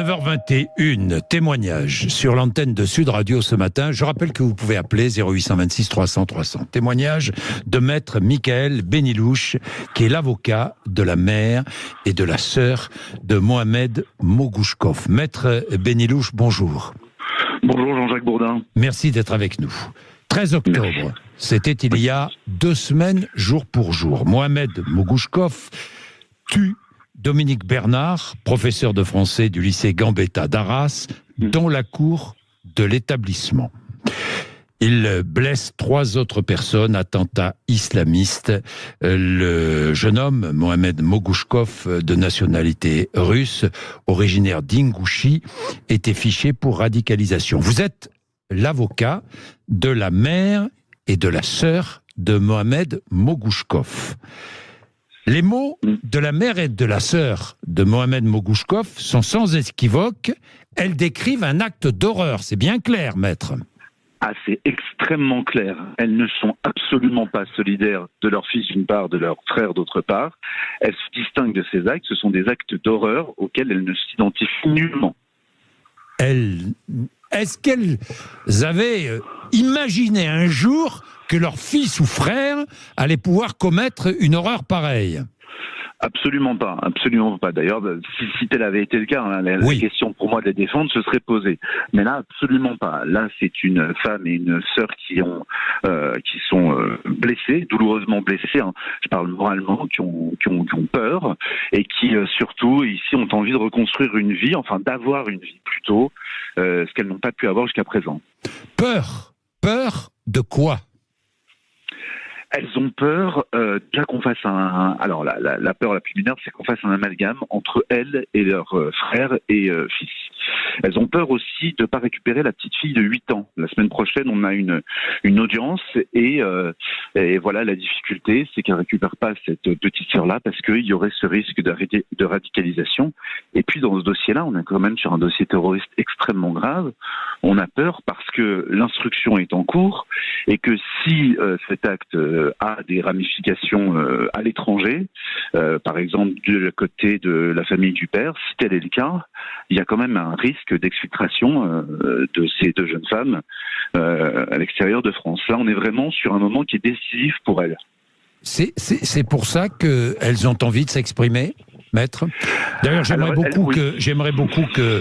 9h21, témoignage sur l'antenne de Sud Radio ce matin. Je rappelle que vous pouvez appeler 0826 300 300. Témoignage de maître Michael Benilouche, qui est l'avocat de la mère et de la sœur de Mohamed Mogouchkov. Maître Benilouche, bonjour. Bonjour Jean-Jacques Bourdin. Merci d'être avec nous. 13 octobre, c'était il y a 2 semaines, jour pour jour. Mohamed Mogouchkov tue Dominique Bernard, professeur de français du lycée Gambetta d'Arras, dans la cour de l'établissement. Il blesse 3 autres personnes, attentat islamiste. Le jeune homme, Mohamed Mogouchkov, de nationalité russe, originaire d'Ingouchi, était fiché pour radicalisation. Vous êtes l'avocat de la mère et de la sœur de Mohamed Mogouchkov. Les mots de la mère et de la sœur de Mohamed Mogouchkov sont sans équivoque. Elles décrivent un acte d'horreur. C'est bien clair, maître. Ah, c'est extrêmement clair. Elles ne sont absolument pas solidaires de leur fils d'une part, de leur frère d'autre part. Elles se distinguent de ces actes. Ce sont des actes d'horreur auxquels elles ne s'identifient nullement. Est-ce qu'elles avaient imaginé un jour que leur fils ou frère allait pouvoir commettre une horreur pareille? Absolument pas, absolument pas. D'ailleurs, si tel avait été le cas, hein, la question pour moi de les défendre se serait posée. Mais là, absolument pas. Là, c'est une femme et une sœur qui sont blessées, douloureusement blessées. Hein. Je parle moralement, qui ont peur et qui surtout ici ont envie de reconstruire une vie, enfin d'avoir une vie plutôt, ce qu'elles n'ont pas pu avoir jusqu'à présent. Peur de quoi? Elles ont peur déjà qu'on fasse alors la peur la plus mineure, c'est qu'on fasse un amalgame entre elles et leurs frères et fils. Elles ont peur aussi de ne pas récupérer la petite fille de 8 ans. La semaine prochaine, on a une audience et voilà, la difficulté, c'est qu'elles ne récupèrent pas cette petite sœur-là parce qu'il y aurait ce risque de radicalisation. Et puis dans ce dossier-là, on est quand même sur un dossier terroriste extrêmement grave. On a peur parce que l'instruction est en cours et que si cet acte a des ramifications à l'étranger, par exemple du côté de la famille du père, si tel est le cas, il y a quand même un risque d'exfiltration de ces 2 jeunes femmes à l'extérieur de France. Là, on est vraiment sur un moment qui est décisif pour elles. C'est pour ça qu'elles ont envie de s'exprimer, maître. D'ailleurs, j'aimerais beaucoup que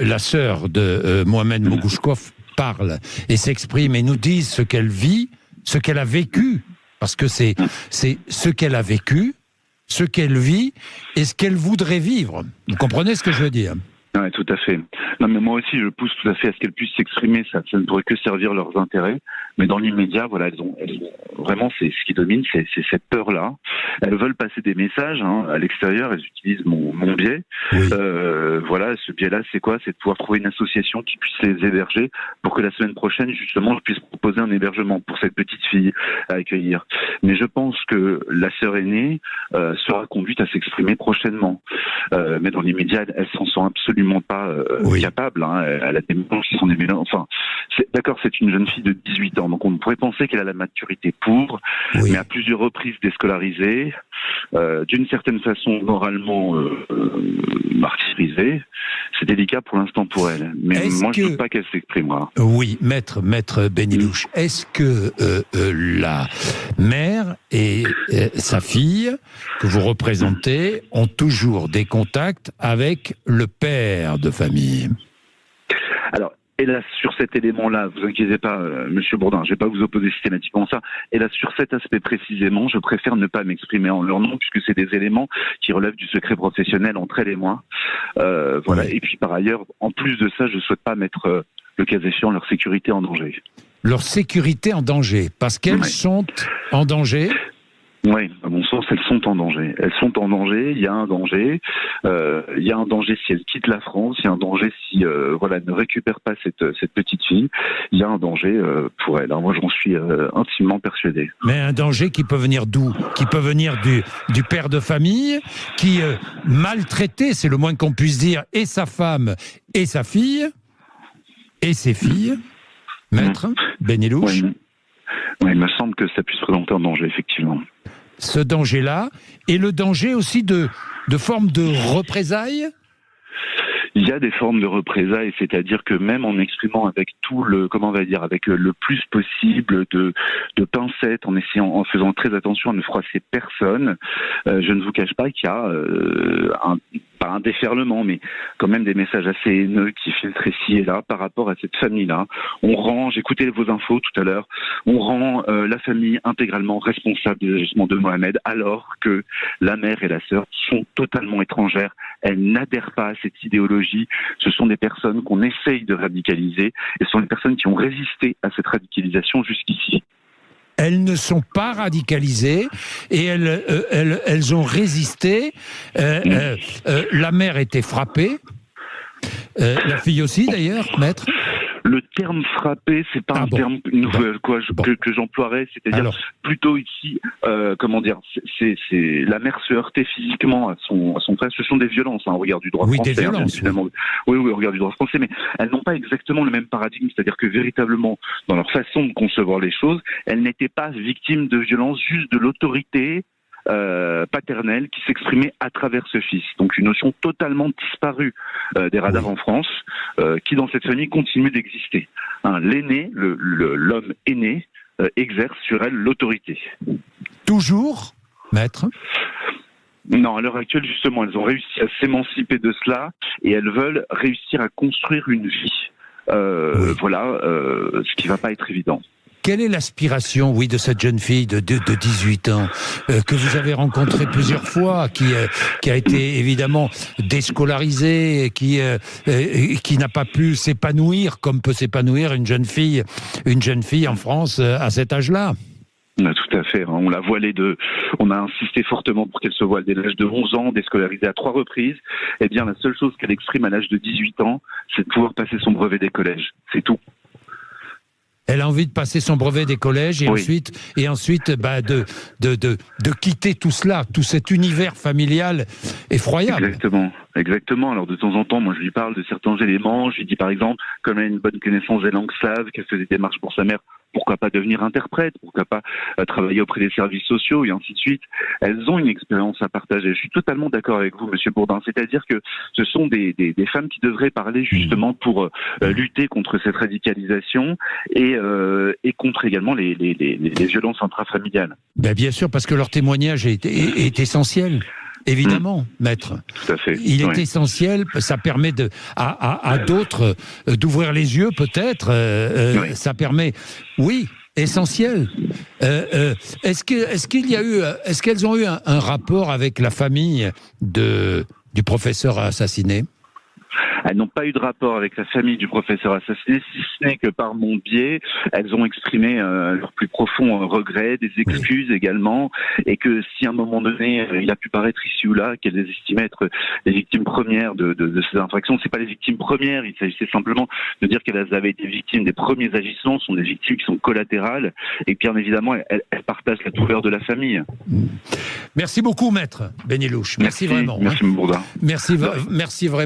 la sœur de Mohamed Mogouchkov parle et s'exprime et nous dise ce qu'elle vit, ce qu'elle a vécu, parce que c'est ce qu'elle a vécu, ce qu'elle vit et ce qu'elle voudrait vivre. Vous comprenez ce que je veux dire? Oui, tout à fait. Non, mais moi aussi, je pousse tout à fait à ce qu'elles puissent s'exprimer. Ça ne pourrait que servir leurs intérêts. Mais dans l'immédiat, voilà, elles ont vraiment, c'est ce qui domine, c'est cette peur-là. Elles veulent passer des messages à l'extérieur. Elles utilisent mon biais. Oui. Voilà, ce biais-là, c'est quoi? C'est de pouvoir trouver une association qui puisse les héberger pour que la semaine prochaine, justement, je puisse proposer un hébergement pour cette petite fille à accueillir. Mais je pense que la sœur aînée sera conduite à s'exprimer prochainement. Mais dans l'immédiat, elle s'en sent absolument pas capable. Hein. Elle a des mélanges qui sont des mélanges. Enfin, d'accord, c'est une jeune fille de 18 ans, donc on pourrait penser qu'elle a la maturité pour, mais à plusieurs reprises déscolarisée, d'une certaine façon moralement martyrisée. C'est délicat pour l'instant pour elle. Mais moi, je ne veux pas qu'elle s'exprimera. Oui, maître Benilouche, est-ce que la mère et sa fille que vous représentez ont toujours des contacts avec le père de famille? Alors, hélas, sur cet élément-là, vous inquiétez pas, Monsieur Bourdin, je ne vais pas vous opposer systématiquement à ça. Hélas, sur cet aspect précisément, je préfère ne pas m'exprimer en leur nom, puisque c'est des éléments qui relèvent du secret professionnel entre elles et moi. Voilà. Oui. Et puis par ailleurs, en plus de ça, je ne souhaite pas mettre, le cas échéant, leur sécurité en danger. Leur sécurité en danger, parce qu'elles sont en danger? Oui, à mon sens, elles sont en danger. Elles sont en danger, il y a un danger. Il y a un danger si elles quittent la France, il y a un danger si elles ne récupèrent pas cette petite fille. Il y a un danger pour elles. Alors moi, j'en suis intimement persuadé. Mais un danger qui peut venir d'où? Qui peut venir du père de famille, qui maltraitait, c'est le moins qu'on puisse dire, et sa femme et sa fille, et ses filles, maître Benilouche. Oui, il me semble que ça puisse présenter un danger, effectivement. Ce danger-là, et le danger aussi de forme de représailles? Il y a des formes de représailles, c'est-à-dire que même en exprimant avec tout le, avec le plus possible de pincettes, en faisant très attention à ne froisser personne, je ne vous cache pas qu'il y a pas un déferlement, mais quand même des messages assez haineux qui filtrent ici et là par rapport à cette famille-là. J'écoutais vos infos tout à l'heure, on rend la famille intégralement responsable des agissements de Mohamed, alors que la mère et la sœur sont totalement étrangères. Elles n'adhèrent pas à cette idéologie. Ce sont des personnes qu'on essaye de radicaliser, et ce sont des personnes qui ont résisté à cette radicalisation jusqu'ici. Elles ne sont pas radicalisées et elles ont résisté. La mère était frappée. La fille aussi, d'ailleurs, maître. Le terme frappé, c'est pas terme que j'emploierais, c'est-à-dire plutôt ici, c'est la mère se heurter physiquement à son frère. Ce sont des violences, au regard du droit français. Des violences. Évidemment. Oui, au regard du droit français, mais elles n'ont pas exactement le même paradigme, c'est-à-dire que véritablement, dans leur façon de concevoir les choses, elles n'étaient pas victimes de violences, juste de l'autorité paternelle qui s'exprimait à travers ce fils. Donc une notion totalement disparue des radars en France, qui dans cette famille continue d'exister. L'aîné, l'homme aîné, exerce sur elle l'autorité. Toujours, maître ? Non, à l'heure actuelle, justement, elles ont réussi à s'émanciper de cela et elles veulent réussir à construire une vie. Ce qui ne va pas être évident. Quelle est l'aspiration, de cette jeune fille de 18 ans que vous avez rencontrée plusieurs fois, qui a été évidemment déscolarisée, qui n'a pas pu s'épanouir comme peut s'épanouir une jeune fille en France à cet âge-là? Tout à fait. On l'a voilée on a insisté fortement pour qu'elle se voile dès l'âge de 11 ans, déscolarisée à 3 reprises. Eh bien, la seule chose qu'elle exprime à l'âge de 18 ans, c'est de pouvoir passer son brevet des collèges. C'est tout. Elle a envie de passer son brevet des collèges et ensuite de quitter tout cela, tout cet univers familial effroyable. Exactement. Alors de temps en temps, moi je lui parle de certains éléments. Je lui dis par exemple, comme elle a une bonne connaissance des langues slaves, qu'elle fait des démarches pour sa mère, pourquoi pas devenir interprète, pourquoi pas travailler auprès des services sociaux et ainsi de suite. Elles ont une expérience à partager. Je suis totalement d'accord avec vous, Monsieur Bourdin. C'est-à-dire que ce sont des femmes qui devraient parler justement pour lutter contre cette radicalisation et contre également les violences intrafamiliales. Bien sûr, parce que leur témoignage est essentiel. Évidemment, maître. Tout à fait. Il est essentiel, ça permet à d'autres d'ouvrir les yeux peut-être, ça permet, essentiel. Est-ce qu'elles ont eu un rapport avec la famille du professeur assassiné ? Elles n'ont pas eu de rapport avec la famille du professeur assassiné, si ce n'est que par mon biais, elles ont exprimé leur plus profond regret, des excuses également, et que si à un moment donné, il a pu paraître ici ou là qu'elles estimaient être les victimes premières de ces infractions, c'est pas les victimes premières, il s'agissait simplement de dire qu'elles avaient été victimes des premiers agissements, sont des victimes qui sont collatérales, et bien évidemment, elles partagent la douleur de la famille. Merci beaucoup, maître Benelouche. Merci vraiment. Merci, Bourdin. Merci vraiment.